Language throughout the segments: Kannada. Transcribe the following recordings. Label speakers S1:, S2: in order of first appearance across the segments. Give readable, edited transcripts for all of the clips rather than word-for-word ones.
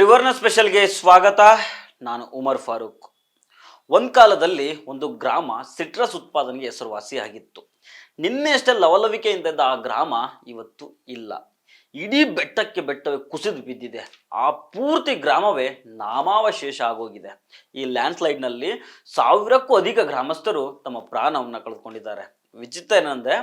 S1: ತ್ರಿವರ್ಣ ಸ್ಪೆಷಲ್ಗೆ ಸ್ವಾಗತ. ನಾನು ಉಮರ್ ಫಾರೂಕ್. ಒಂದು ಕಾಲದಲ್ಲಿ ಒಂದು ಗ್ರಾಮ ಸಿಟ್ರಸ್ ಉತ್ಪಾದನೆಗೆ ಹೆಸರುವಾಸಿಯಾಗಿತ್ತು. ನಿನ್ನೆ ಅಷ್ಟೇ ಲವಲವಿಕೆಯಿಂದ ಇದ್ದ ಆ ಗ್ರಾಮ ಇವತ್ತು ಇಲ್ಲ. ಇಡೀ ಬೆಟ್ಟಕ್ಕೆ ಬೆಟ್ಟವೇ ಕುಸಿದು ಬಿದ್ದಿದೆ. ಆ ಪೂರ್ತಿ ಗ್ರಾಮವೇ ನಾಮಾವಶೇಷ ಆಗೋಗಿದೆ. ಈ ಲ್ಯಾಂಡ್ ಸ್ಲೈಡ್ನಲ್ಲಿ ಸಾವಿರಕ್ಕೂ ಅಧಿಕ ಗ್ರಾಮಸ್ಥರು ತಮ್ಮ ಪ್ರಾಣವನ್ನು ಕಳೆದುಕೊಂಡಿದ್ದಾರೆ. ವಿಚಿತ್ರ ಏನಂದ್ರೆ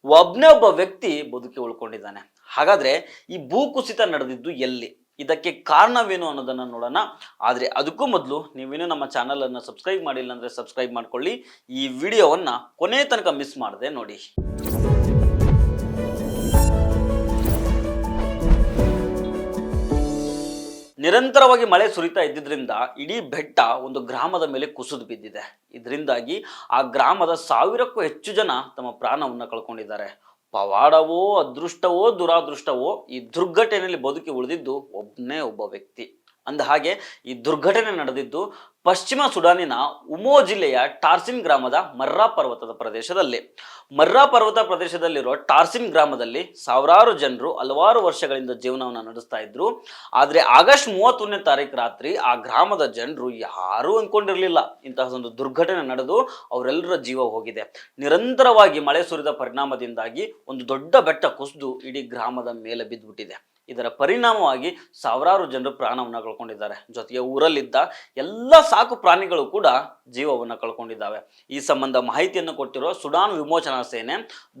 S1: ಒಬ್ಬನೇ ಒಬ್ಬ ವ್ಯಕ್ತಿ ಬದುಕಿ ಉಳ್ಕೊಂಡಿದ್ದಾನೆ. ಹಾಗಾದ್ರೆ ಈ ಭೂಕುಸಿತ ನಡೆದಿದ್ದು ಎಲ್ಲಿ, ಇದಕ್ಕೆ ಕಾರಣವೇನು ಅನ್ನೋದನ್ನ ನೋಡೋಣ. ಆದರೆ ಅದಕ್ಕೂ ಮೊದಲು ನೀವೇನು ನಮ್ಮ ಚಾನಲನ್ನು ಸಬ್ಸ್ಕ್ರೈಬ್ ಮಾಡಿಲ್ಲ ಅಂದರೆ ಸಬ್ಸ್ಕ್ರೈಬ್ ಮಾಡ್ಕೊಳ್ಳಿ. ಈ ವಿಡಿಯೋವನ್ನ ಕೊನೆ ತನಕ ಮಿಸ್ ಮಾಡದೆ ನೋಡಿ. ನಿರಂತರವಾಗಿ ಮಳೆ ಸುರಿತಾ ಇದ್ದಿದ್ರಿಂದ ಇಡೀ ಬೆಟ್ಟ ಒಂದು ಗ್ರಾಮದ ಮೇಲೆ ಕುಸಿದು ಬಿದ್ದಿದೆ. ಇದರಿಂದಾಗಿ ಆ ಗ್ರಾಮದ ಸಾವಿರಕ್ಕೂ ಹೆಚ್ಚು ಜನ ತಮ್ಮ ಪ್ರಾಣವನ್ನು ಕಳ್ಕೊಂಡಿದ್ದಾರೆ. ಪವಾಡವೋ ಅದೃಷ್ಟವೋ ದುರಾದೃಷ್ಟವೋ ಈ ದುರ್ಘಟನೆಯಲ್ಲಿ ಬದುಕಿ ಉಳಿದಿದ್ದು ಒಬ್ಬನೇ ಒಬ್ಬ ವ್ಯಕ್ತಿ. ಅಂದ ಹಾಗೆ ಈ ದುರ್ಘಟನೆ ನಡೆದಿದ್ದು ಪಶ್ಚಿಮ ಸುಡಾನಿನ ಉಮೋ ಜಿಲ್ಲೆಯ ಟಾರ್ಸಿನ್ ಗ್ರಾಮದ ಮರ್ರಾ ಪರ್ವತದ ಪ್ರದೇಶದಲ್ಲಿ. ಮರ್ರಾ ಪರ್ವತ ಪ್ರದೇಶದಲ್ಲಿರೋ ಟಾರ್ಸಿನ್ ಗ್ರಾಮದಲ್ಲಿ ಸಾವಿರಾರು ಜನರು ಹಲವಾರು ವರ್ಷಗಳಿಂದ ಜೀವನವನ್ನು ನಡೆಸ್ತಾ ಇದ್ರು. ಆದರೆ ಆಗಸ್ಟ್ 31ನೇ ತಾರೀಕು ರಾತ್ರಿ ಆ ಗ್ರಾಮದ ಜನರು ಯಾರೂ ಅಂದ್ಕೊಂಡಿರಲಿಲ್ಲ ಇಂತಹ ಒಂದು ದುರ್ಘಟನೆ ನಡೆದು ಅವರೆಲ್ಲರ ಜೀವ ಹೋಗಿದೆ. ನಿರಂತರವಾಗಿ ಮಳೆ ಸುರಿದ ಪರಿಣಾಮದಿಂದಾಗಿ ಒಂದು ದೊಡ್ಡ ಬೆಟ್ಟ ಕುಸಿದು ಇಡೀ ಗ್ರಾಮದ ಮೇಲೆ ಬಿದ್ದುಬಿಟ್ಟಿದೆ. ಇದರ ಪರಿಣಾಮವಾಗಿ ಸಾವಿರಾರು ಜನರು ಪ್ರಾಣವನ್ನು ಕಳ್ಕೊಂಡಿದ್ದಾರೆ. ಜೊತೆಗೆ ಊರಲ್ಲಿದ್ದ ಎಲ್ಲ ಸಾಕು ಪ್ರಾಣಿಗಳು ಕೂಡ ಜೀವವನ್ನು ಕಳ್ಕೊಂಡಿದ್ದಾವೆ. ಈ ಸಂಬಂಧ ಮಾಹಿತಿಯನ್ನು ಕೊಟ್ಟಿರುವ ಸುಡಾನ್ ವಿಮೋಚನಾ ಸೇನೆ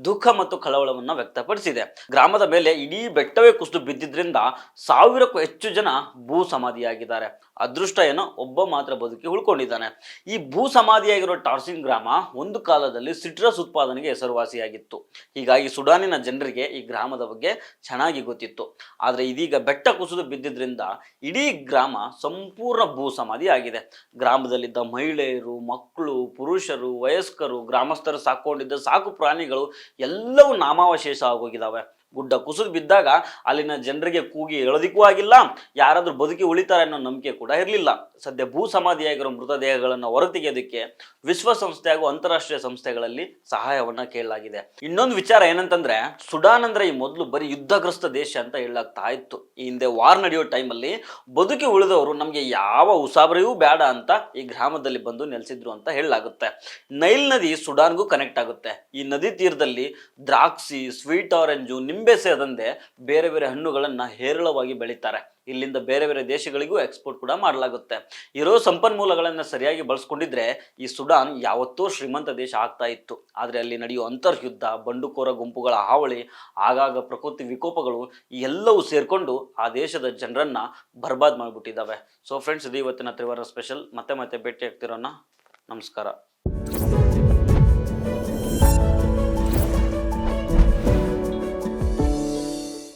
S1: ದುಃಖ ಮತ್ತು ಕಳವಳವನ್ನು ವ್ಯಕ್ತಪಡಿಸಿದೆ. ಗ್ರಾಮದ ಮೇಲೆ ಇಡೀ ಬೆಟ್ಟವೇ ಕುಸಿದು ಬಿದ್ದಿದ್ರಿಂದ ಸಾವಿರಕ್ಕೂ ಹೆಚ್ಚು ಜನ ಭೂ ಸಮಾಧಿಯಾಗಿದ್ದಾರೆ. ಅದೃಷ್ಟ ಏನೋ ಒಬ್ಬ ಮಾತ್ರ ಬದುಕಿ ಉಳ್ಕೊಂಡಿದ್ದಾನೆ. ಈ ಭೂ ಸಮಾಧಿಯಾಗಿರೋ ಟಾರ್ಸಿನ್ ಗ್ರಾಮ ಒಂದು ಕಾಲದಲ್ಲಿ ಸಿಟ್ರಸ್ ಉತ್ಪಾದನೆಗೆ ಹೆಸರುವಾಸಿಯಾಗಿತ್ತು. ಹೀಗಾಗಿ ಸುಡಾನಿನ ಜನರಿಗೆ ಈ ಗ್ರಾಮದ ಬಗ್ಗೆ ಚೆನ್ನಾಗಿ ಗೊತ್ತಿತ್ತು. ಆದರೆ ಇದೀಗ ಬೆಟ್ಟ ಕುಸಿದು ಬಿದ್ದಿದ್ರಿಂದ ಇಡೀ ಗ್ರಾಮ ಸಂಪೂರ್ಣ ಭೂ ಸಮಾಧಿ ಆಗಿದೆ. ಗ್ರಾಮದಲ್ಲಿದ್ದ ಮಹಿಳೆಯರು, ಮಕ್ಕಳು, ಪುರುಷರು, ವಯಸ್ಕರು, ಗ್ರಾಮಸ್ಥರು ಸಾಕೊಂಡಿದ್ದ ಸಾಕು ಪ್ರಾಣಿಗಳು ಎಲ್ಲವೂ ನಾಮಾವಶೇಷ ಆಗೋಗಿದ್ದಾವೆ. ಗುಡ್ಡ ಕುಸಿದು ಬಿದ್ದಾಗ ಅಲ್ಲಿನ ಜನರಿಗೆ ಕೂಗಿ ಹೇಳೋದಿಕ್ಕೂ ಆಗಿಲ್ಲ, ಯಾರಾದ್ರೂ ಬದುಕಿ ಉಳಿತಾರೆ ಅನ್ನೋ ನಂಬಿಕೆ ಕೂಡ ಇರಲಿಲ್ಲ. ಸದ್ಯ ಭೂ ಸಮಾಧಿಯಾಗಿರೋ ಮೃತದೇಹಗಳನ್ನು ಹೊರತೆಗೆಯೋದಕ್ಕೆ ವಿಶ್ವಸಂಸ್ಥೆ ಹಾಗೂ ಅಂತಾರಾಷ್ಟ್ರೀಯ ಸಂಸ್ಥೆಗಳಲ್ಲಿ ಸಹಾಯವನ್ನ ಕೇಳಲಾಗಿದೆ. ಇನ್ನೊಂದು ವಿಚಾರ ಏನಂತಂದ್ರೆ, ಸುಡಾನ್ ಅಂದ್ರೆ ಈ ಮೊದಲು ಬರೀ ಯುದ್ಧಗ್ರಸ್ತ ದೇಶ ಅಂತ ಹೇಳಲಾಗ್ತಾ ಇತ್ತು. ಈ ಹಿಂದೆ ವಾರ್ ನಡೆಯೋ ಟೈಮಲ್ಲಿ ಬದುಕಿ ಉಳಿದವರು ನಮಗೆ ಯಾವ ಉಸಾಬರಿಯೂ ಬೇಡ ಅಂತ ಈ ಗ್ರಾಮದಲ್ಲಿ ಬಂದು ನೆಲೆಸಿದ್ರು ಅಂತ ಹೇಳಲಾಗುತ್ತೆ. ನೈಲ್ ನದಿ ಸುಡಾನ್ಗೂ ಕನೆಕ್ಟ್ ಆಗುತ್ತೆ. ಈ ನದಿ ತೀರದಲ್ಲಿ ದ್ರಾಕ್ಷಿ, ಸ್ವೀಟ್ ಆರೆಂಜು, ನಿಂಬೆ ಸೇರಿದಂತೆ ಬೇರೆ ಬೇರೆ ಹಣ್ಣುಗಳನ್ನ ಹೇರಳವಾಗಿ ಬೆಳೀತಾರೆ. ಇಲ್ಲಿಂದ ಬೇರೆ ಬೇರೆ ದೇಶಗಳಿಗೂ ಎಕ್ಸ್ಪೋರ್ಟ್ ಕೂಡ ಮಾಡಲಾಗುತ್ತೆ. ಇರೋ ಸಂಪನ್ಮೂಲಗಳನ್ನ ಸರಿಯಾಗಿ ಬಳಸ್ಕೊಂಡಿದ್ರೆ ಈ ಸುಡಾನ್ ಯಾವತ್ತೂ ಶ್ರೀಮಂತ ದೇಶ ಆಗ್ತಾ ಇತ್ತು. ಆದರೆ ಅಲ್ಲಿ ನಡೆಯುವ ಅಂತರ್ಯುದ್ಧ, ಬಂಡುಕೋರ ಗುಂಪುಗಳ ಹಾವಳಿ, ಆಗಾಗ ಪ್ರಕೃತಿ ವಿಕೋಪಗಳು ಈ ಎಲ್ಲವೂ ಸೇರ್ಕೊಂಡು ಆ ದೇಶದ ಜನರನ್ನ ಬರ್ಬಾದ್ ಮಾಡಿಬಿಟ್ಟಿದ್ದಾವೆ. ಸೊ ಫ್ರೆಂಡ್ಸ್, ಇದು ಇವತ್ತಿನ ತ್ರಿವರ್ಣ ಸ್ಪೆಷಲ್. ಮತ್ತೆ ಭೇಟಿ ಆಗ್ತಿರೋಣ. ನಮಸ್ಕಾರ.